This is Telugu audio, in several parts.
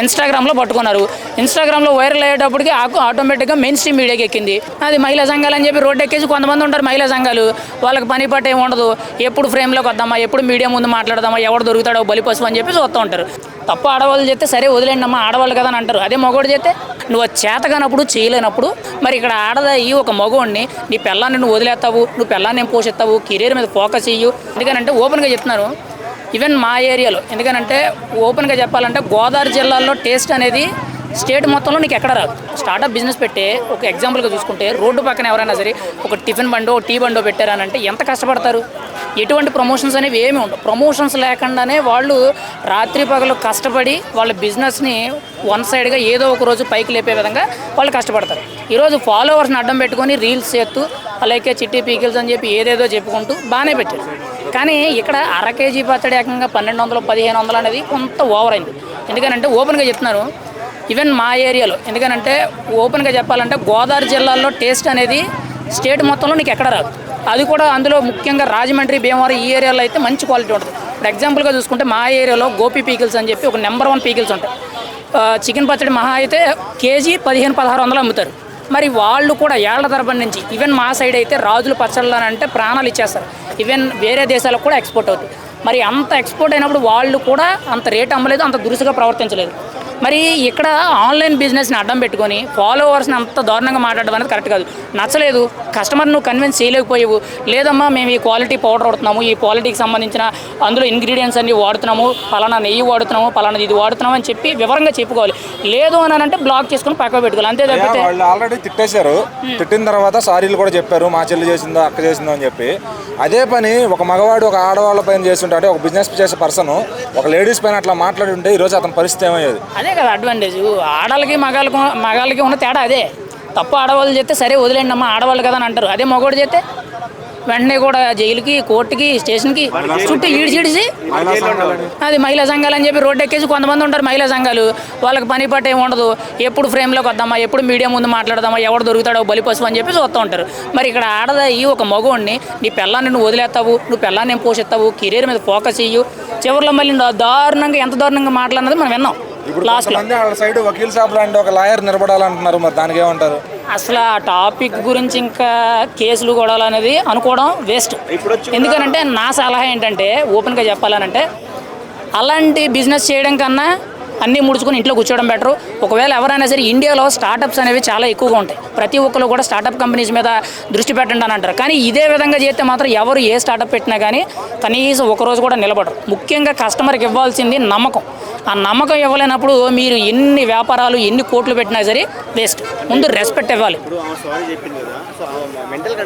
ఇన్స్టాగ్రామ్లో పట్టుకున్నారు. ఇన్స్టాగ్రామ్లో వైరల్ అయ్యేటప్పటికి ఆటోమేటిక్గా మెయిన్ స్ట్రీమ్ మీడియాకి ఎక్కింది. అది మహిళా సంఘాలు అని చెప్పి రోడ్డు ఎక్కేసి కొంతమంది ఉంటారు మహిళా సంఘాలు, వాళ్ళకి పని పట్టు ఏమి ఉండదు, ఎప్పుడు ఫ్రేమ్లోకి వద్దామా, ఎప్పుడు మీడియా ముందు మాట్లాడదామా, ఎవడు దొరుకుతాడో బలిపశువు అని చెప్పి చూస్తూ ఉంటారు. తప్పు ఆడవాళ్ళు చేస్తే సరే వదిలేండి అమ్మా ఆడవాళ్ళు కదా అని అంటారు. అదే మగవాడు చేస్తే నువ్వు చేతగానప్పుడు చేయలేనప్పుడు మరి ఇక్కడ ఆడదయ్యి ఒక మగవాడిని నీ పిల్లాన్ని నువ్వు వదిలేస్తావు, నువ్వు పిల్లాన్ని ఏం పోషిస్తావు, కెరీర్ మీద ఫోకస్ చెయ్యు. ఎందుకనంటే ఓపెన్గా చెప్తున్నాను, ఈవెన్ మా ఏరియాలో ఎందుకనంటే ఓపెన్గా చెప్పాలంటే గోదావరి జిల్లాలో టేస్ట్ అనేది స్టేట్ మొత్తంలో నీకు ఎక్కడ రాదు. స్టార్టప్ బిజినెస్ పెట్టే ఒక ఎగ్జాంపుల్గా చూసుకుంటే రోడ్డు పక్కన ఎవరైనా సరే ఒక టిఫిన్ బండో టీ బండో పెట్టారనంటే ఎంత కష్టపడతారు. ఎటువంటి ప్రమోషన్స్ అనేవి ఏమి ఉండవు. ప్రమోషన్స్ లేకుండానే వాళ్ళు రాత్రి పగలు కష్టపడి వాళ్ళ బిజినెస్ని వన్ సైడ్గా ఏదో ఒక రోజు పైకి లేపే విధంగా వాళ్ళు కష్టపడతారు. ఈరోజు ఫాలోవర్స్ని అడ్డం పెట్టుకొని రీల్స్ చేస్తూ అలాగే చిట్టి పీకిల్స్ అని చెప్పి ఏదేదో చెప్పుకుంటూ బాగానే పెట్టారు. కానీ ఇక్కడ అర కేజీ పచ్చడి ఏకంగా 1200 1500 అనేది కొంత ఓవర్ అయింది. ఎందుకనంటే ఓపెన్గా చెప్తున్నారు, ఈవెన్ మా ఏరియాలో ఎందుకనంటే ఓపెన్గా చెప్పాలంటే గోదావరి జిల్లాలో టేస్ట్ అనేది స్టేట్ మొత్తంలో నీకు ఎక్కడ రాదు. అది కూడా అందులో ముఖ్యంగా రాజమండ్రి, భీమవరం ఈ ఏరియాలో అయితే మంచి క్వాలిటీ ఉంటుంది. ఇప్పుడు ఎగ్జాంపుల్గా చూసుకుంటే మా ఏరియాలో గోపి పీకిల్స్ అని చెప్పి ఒక నెంబర్ 1 పీకిల్స్ ఉంటాయి. చికెన్ పచ్చడి మహా అయితే కేజీ 1500-1600 అమ్ముతారు. మరి వాళ్ళు కూడా ఏళ్ల తరబడి నుంచి ఈవెన్ మా సైడ్ అయితే రాజుల పచ్చళ్ళు అని అంటే ప్రాణాలు ఇచ్చేస్తారు. ఈవెన్ వేరే దేశాలకు కూడా ఎక్స్పోర్ట్ అవుతుంది. మరి అంత ఎక్స్పోర్ట్ అయినప్పుడు వాళ్ళు కూడా అంత రేట్ అమ్మలేదు, అంత దురుసుగా ప్రవర్తించలేదు. మరి ఇక్కడ ఆన్లైన్ బిజినెస్ని అడ్డం పెట్టుకొని ఫాలోవర్స్ని అంత దారుణంగా మాట్లాడడం అనేది కరెక్ట్ కాదు. నచ్చలేదు, కస్టమర్ నువ్వు కన్విన్స్ చేయలేకపోయావు, లేదమ్మా మేము ఈ క్వాలిటీ పౌడర్ వాడుతున్నాము, ఈ క్వాలిటీకి సంబంధించిన అందులో ఇంగ్రీడియంట్స్ అన్ని వాడుతున్నాము, పలానా నెయ్యి వాడుతున్నాము, పలానా ఇది వాడుతున్నాము అని చెప్పి వివరంగా చెప్పుకోవాలి. లేదు అని అంటే బ్లాక్ చేసుకుని పక్క పెట్టుకోవాలి. అంతే తప్పితే వాళ్ళు ఆల్రెడీ తిట్టేశారు, తిట్టిన తర్వాత సారీలు కూడా చెప్పారు మా చెల్లి చేసిందో అక్క చేసిందో అని చెప్పి. అదే పని ఒక మగవాడు ఒక ఆడవాళ్ళ పైన చేస్తుంటే అంటే ఒక బిజినెస్ చేసే పర్సన్ ఒక లేడీస్ పైన అట్లా మాట్లాడి ఉంటే ఈరోజు అతని పరిస్థితి ఏమయ్యేది? అదే కదా అడ్వాంటేజ్. ఆడవాళ్ళకి మగాళ్ళకి ఉన్న తేడా అదే. తప్పు ఆడవాళ్ళు చేస్తే సరే వదిలేండి అమ్మా ఆడవాళ్ళు కదా అని అంటారు. అదే మగవాడు చేస్తే వెంటనే కూడా జైలుకి, కోర్టుకి, స్టేషన్కి చుట్టూ ఈడ్చిడిసి అది మహిళా సంఘాలు అని చెప్పి రోడ్డు ఎక్కేసి కొంతమంది ఉంటారు మహిళా సంఘాలు, వాళ్ళకి పని పట్టు ఏమి ఉండదు, ఎప్పుడు ఫ్రేమ్లోకి వద్దామా, ఎప్పుడు మీడియా ముందు మాట్లాడదామా, ఎవడు దొరుకుతాడో బలిపశువు అని చెప్పి చూస్తూ ఉంటారు. మరి ఇక్కడ ఆడదయ్యి ఒక మగవాడిని నీ పిల్లాన్ని నువ్వు వదిలేస్తావు, నువ్వు పిల్లాన్ని ఏం పోషిస్తావు, కెరీర్ మీద ఫోకస్ చెయ్యు, చివరిలో మళ్ళీ దారుణంగా ఎంత దారుణంగా మాట్లాడినది మనం విన్నాం. ఇప్పుడు కొంతమంది వాళ్ళ సైడ్ వకీల్ సాబ్ లాంటి ఒక లాయర్ నిలబడాలంటున్నారు, మరి దానికి ఏమంటారు? అసలు ఆ టాపిక్ గురించి ఇంకా కేసులు గొడవలు అనేది అనుకోవడం వేస్ట్. ఎందుకనంటే నా సలహా ఏంటంటే ఓపెన్గా చెప్పాలనంటే అలాంటి బిజినెస్ చేయడం కన్నా అన్నీ ముడుచుకొని ఇంట్లో కూర్చోవడం బెటరు. ఒకవేళ ఎవరైనా సరే ఇండియాలో స్టార్టప్స్ అనేవి చాలా ఎక్కువగా ఉంటాయి. ప్రతి ఒక్కరు కూడా స్టార్టప్ కంపెనీస్ మీద దృష్టి పెట్టండి అని అంటారు. కానీ ఇదే విధంగా చేస్తే మాత్రం ఎవరు ఏ స్టార్టప్ పెట్టినా కానీ కనీసం ఒకరోజు కూడా నిలబడరు. ముఖ్యంగా కస్టమర్కి ఇవ్వాల్సింది నమ్మకం. ఆ నమ్మకం ఇవ్వలేనప్పుడు మీరు ఎన్ని వ్యాపారాలు ఎన్ని కోట్లు పెట్టినా సరే వేస్ట్. ముందు రెస్పెక్ట్ ఇవ్వాలి. మెంటల్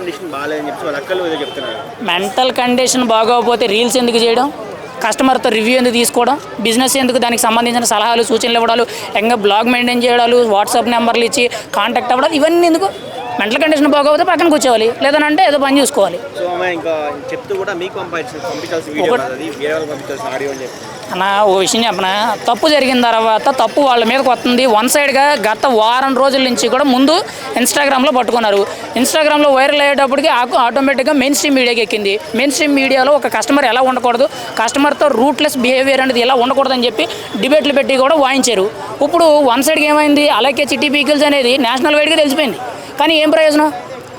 కండిషన్ బాగోకపోతే రీల్స్ ఎందుకు చేయడం, కస్టమర్తో రివ్యూ ఎందుకు తీసుకోవడం, బిజినెస్ ఎందుకు, దానికి సంబంధించిన సలహాలు సూచనలు ఇవ్వడాలు, ఇంకా బ్లాగ్ మెయింటైన్ చేయడాలు, వాట్సాప్ నెంబర్లు ఇచ్చి కాంటాక్ట్ అవ్వడాలు, ఇవన్నీ ఎందుకు? మెంటల్ కండిషన్ బాగోకపోతే పక్కన కూర్చోవాలి, లేదనంటే ఏదో పని చూసుకోవాలి. అన్న ఓ విషయం చెప్పనా, తప్పు జరిగిన తర్వాత తప్పు వాళ్ళ మీదకి వస్తుంది. వన్ సైడ్గా గత వారం రోజుల నుంచి కూడా ముందు ఇన్స్టాగ్రామ్లో పట్టుకున్నారు. ఇన్స్టాగ్రామ్లో వైరల్ అయ్యేటప్పటికి ఆటోమేటిక్గా మెయిన్ స్ట్రీమ్ మీడియాకి ఎక్కింది. మెయిన్ స్ట్రీమ్ మీడియాలో ఒక కస్టమర్ ఎలా ఉండకూడదు, కస్టమర్తో రూట్లెస్ బిహేవియర్ అనేది ఎలా ఉండకూడదని చెప్పి డిబేట్లు పెట్టి కూడా వాయించారు. ఇప్పుడు వన్ సైడ్గా ఏమైంది, అలాగే చిట్టి పీకిల్స్ అనేది నేషనల్ వైడ్గా తెలిసిపోయింది. కానీ ఏం ప్రయోజనం?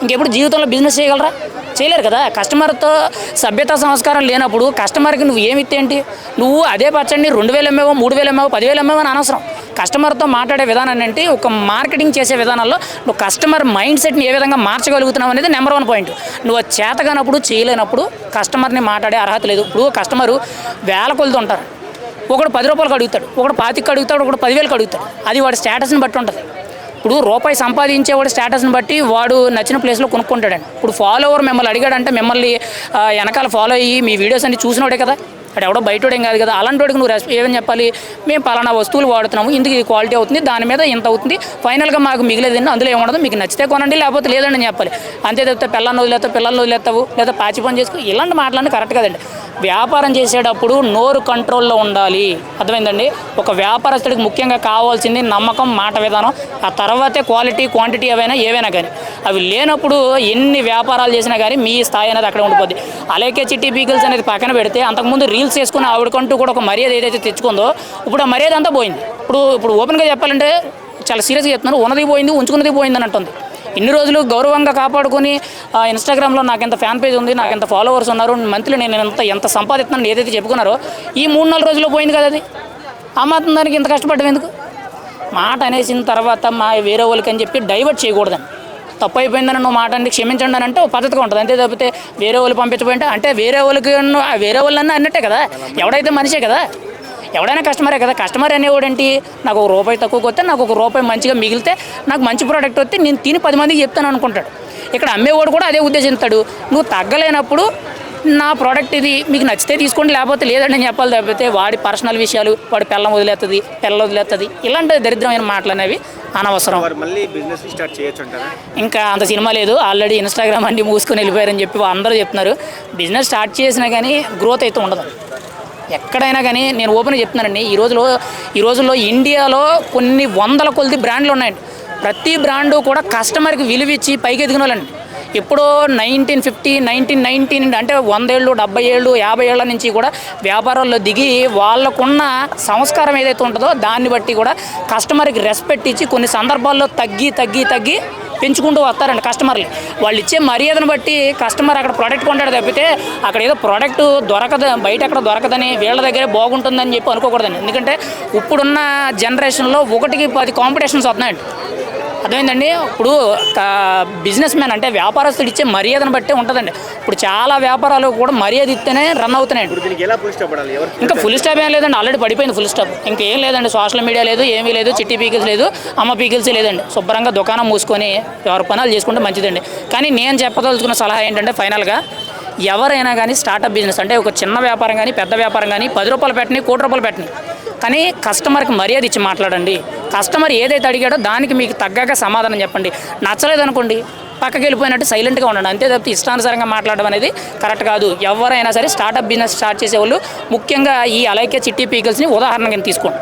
ఇంకెప్పుడు జీవితంలో బిజినెస్ చేయగలరా? చేయలేరు కదా. కస్టమర్తో సభ్యత సంస్కారం లేనప్పుడు కస్టమర్కి నువ్వు ఏమిత్తేంటి? నువ్వు అదే పచ్చడిని 2000 అమ్మేవో 3000 అమ్మేవో 10,000 అమ్మేవో అని అనవసరం. కస్టమర్తో మాట్లాడే విధానాన్ని అంటే ఒక మార్కెటింగ్ చేసే విధానంలో నువ్వు కస్టమర్ మైండ్ సెట్ని ఏ విధంగా మార్చగలుగుతున్నావు అనేది నెంబర్ 1 పాయింట్. నువ్వు చేతగానప్పుడు చేయలేనప్పుడు కస్టమర్ని మాట్లాడే అర్హత లేదు. ఇప్పుడు కస్టమరు వేల కొలుతూ ఉంటారు. ఒకడు 10 రూపాయలకు అడుగుతాడు, ఒకడు 25కి అడుగుతాడు, ఒకడు 10,000కి అడుగుతాడు. అది వాడి స్టేటస్ని బట్టి ఉంటుంది. ఇప్పుడు రూపాయి సంపాదించేవాడు స్టేటస్ని బట్టి వాడు నచ్చిన ప్లేస్లో కొనుక్కుంటాడండి. ఇప్పుడు ఫాలోవర్ మిమ్మల్ని అడిగాడంటే మిమ్మల్ని వెనకాల ఫాలో అయ్యి మీ వీడియోస్ అన్ని చూసినోడే కదా, అక్కడ ఎవడో బయటోడేం కాదు కదా. అలాంటి వాడికి నువ్వు ఏమని చెప్పాలి, మేము పలానా వస్తువులు వాడుతున్నాము, ఇందుకు ఈ క్వాలిటీ అవుతుంది, దాని మీద ఇంత అవుతుంది, ఫైనల్గా మాకు మిగిలేదండి, అందులో ఏముండదు, మీకు నచ్చితే కొనండి లేకపోతే లేదండి అని చెప్పాలి. అంతే తప్పితే పిల్లల్ని వదిలేస్తావు లేదా పాచి పని చేసుకో, ఇలాంటి మాటలన్నీ కరెక్ట్ కదండి. వ్యాపారం చేసేటప్పుడు నోరు కంట్రోల్లో ఉండాలి, అర్థమైందండి. ఒక వ్యాపారస్తుడికి ముఖ్యంగా కావాల్సింది నమ్మకం, మాట విధానం, ఆ తర్వాతే క్వాలిటీ క్వాంటిటీ ఏవైనా కానీ. అవి లేనప్పుడు ఎన్ని వ్యాపారాలు చేసినా కానీ మీ స్థాయి అనేది అక్కడ ఉండిపోద్ది. అలాగే చిట్టి పీకిల్స్ అనేది పక్కన పెడితే అంతకుముందు రీల్స్ చేసుకుని ఆవిడకంటూ కూడా ఒక మర్యాద ఏదైతే తెచ్చుకుందో ఇప్పుడు ఆ మర్యాద అంతా పోయింది. ఇప్పుడు ఓపెన్గా చెప్పాలంటే చాలా సీరియస్గా చెప్తున్నారు, ఉన్నది పోయింది ఉంచుకున్నది పోయింది అని అంటుంది. ఇన్ని రోజులు గౌరవంగా కాపాడుకొని ఇన్స్టాగ్రామ్లో నాకు ఎంత ఫ్యాన్ పేజ్ ఉంది, నాకు ఎంత ఫాలోవర్స్ ఉన్నారు, మంత్లీ నేను ఎంత సంపాదిస్తున్నాను ఏదైతే చెప్పుకున్నారో ఈ 3-4 రోజుల్లో పోయింది కదా అది. ఆ మాత్రం దానికి ఇంత కష్టపడ్డం ఎందుకు? మాట అనేసిన తర్వాత వేరే వాళ్ళకి అని చెప్పి డైవర్ట్ చేయకూడదని. తప్పు అయిపోయిందని నువ్వు మాట అంటే క్షమించండి అని అంటే పద్ధతిగా ఉంటుంది. అంతే తప్పితే వేరే వాళ్ళు పంపించబోయింటే అంటే వేరే వాళ్ళన్నా అన్నట్టే కదా. ఎవడైతే మనిషే కదా, ఎవడైనా కస్టమరే కదా. కస్టమర్ అనేవాడు ఏంటి, నాకు ₹1 తక్కువకి వస్తే నాకు ₹1 మంచిగా మిగిలితే నాకు మంచి ప్రోడక్ట్ వస్తే నేను తిని 10 మందికి చెప్తాను అనుకుంటాడు. ఇక్కడ అమ్మేవాడు కూడా అదే ఉద్దేశిస్తాడు. నువ్వు తగ్గలేనప్పుడు నా ప్రోడక్ట్ ఇది మీకు నచ్చితే తీసుకోండి, లేకపోతే లేదండి అని చెప్పాలి. తప్పితే వాడి పర్సనల్ విషయాలు, వాడి పిల్లం వదిలేస్తుంది, పిల్ల వదిలేస్తుంది, ఇలాంటి దరిద్రమైన మాటలు అనేవి అనవసరం. మళ్ళీ బిజినెస్ స్టార్ట్ చేయొచ్చు అంటారా? ఇంకా అంత సినిమా లేదు, ఆల్రెడీ ఇన్స్టాగ్రామ్ అన్ని మూసుకొని వెళ్ళిపోయారని చెప్పి అందరూ చెప్తున్నారు. బిజినెస్ స్టార్ట్ చేసినా కానీ గ్రోత్ అయితే ఉండదు ఎక్కడైనా కానీ. నేను ఓపెన్గా చెప్తున్నానండి, ఈ రోజుల్లో ఇండియాలో కొన్ని వందల కొద్ది బ్రాండ్లు ఉన్నాయండి. ప్రతి బ్రాండు కూడా కస్టమర్కి విలువ ఇచ్చి పైకి ఎదిగిన వాళ్ళండి. ఎప్పుడో 1950, 1919 అంటే 100 ఏళ్ళు, 70 ఏళ్ళు, 50 ఏళ్ళ నుంచి కూడా వ్యాపారాల్లో దిగి వాళ్ళకున్న సంస్కారం ఏదైతే ఉంటుందో దాన్ని బట్టి కూడా కస్టమర్కి రెస్పెక్ట్ ఇచ్చి కొన్ని సందర్భాల్లో తగ్గి పెంచుకుంటూ వస్తారండి కస్టమర్లు. వాళ్ళు ఇచ్చే మర్యాదను బట్టి కస్టమర్ అక్కడ ప్రోడక్ట్ కొంటాడు తప్పితే అక్కడ ఏదో ప్రోడక్ట్ దొరకదు, బయట ఎక్కడ దొరకదని వీళ్ళ దగ్గరే బాగుంటుందని చెప్పి అనుకోకూడదండి. ఎందుకంటే ఇప్పుడున్న జనరేషన్లో 1కి 10 కాంపిటీషన్స్ వస్తున్నాయండి. అర్థమైందండి. ఇప్పుడు బిజినెస్ మ్యాన్ అంటే వ్యాపారస్తుడు ఇచ్చే మర్యాదను బట్టే ఉంటుందండి. ఇప్పుడు చాలా వ్యాపారాలు కూడా మర్యాద ఇస్తేనే రన్ అవుతున్నాయండి. ఇంకా ఫుల్ స్టాప్ ఏం లేదండి, ఆల్రెడీ పడిపోయింది ఫుల్ స్టాప్. ఇంకేం లేదండి, సోషల్ మీడియా లేదు, ఏమీ లేదు, చిట్టి పీకిల్స్ లేదు, అమ్మ పీకిల్స్ లేదండి. శుభ్రంగా దుకాణం మూసుకొని ఎవరి పనులు చేసుకుంటే మంచిదండి. కానీ నేను చెప్పదలుచుకున్న సలహా ఏంటంటే ఫైనల్గా ఎవరైనా కానీ స్టార్టప్ బిజినెస్ అంటే ఒక చిన్న వ్యాపారం కానీ పెద్ద వ్యాపారం కానీ ₹10 పెట్టని, ₹1 పెట్టని, కానీ కస్టమర్కి మర్యాద ఇచ్చి మాట్లాడండి. కస్టమర్ ఏదైతే అడిగాడో దానికి మీకు తగ్గగా సమాధానం చెప్పండి. నచ్చలేదనుకోండి పక్కకి వెళ్ళిపోయినట్టు సైలెంట్గా ఉండండి. అంతే తప్పితే ఇష్టానుసారంగా మాట్లాడడం అనేది కరెక్ట్ కాదు. ఎవరైనా సరే స్టార్టప్ బిజినెస్ స్టార్ట్ చేసేవాళ్ళు ముఖ్యంగా ఈ అలైకే చిట్టి పీకిల్స్ని ఉదాహరణగా తీసుకోండి.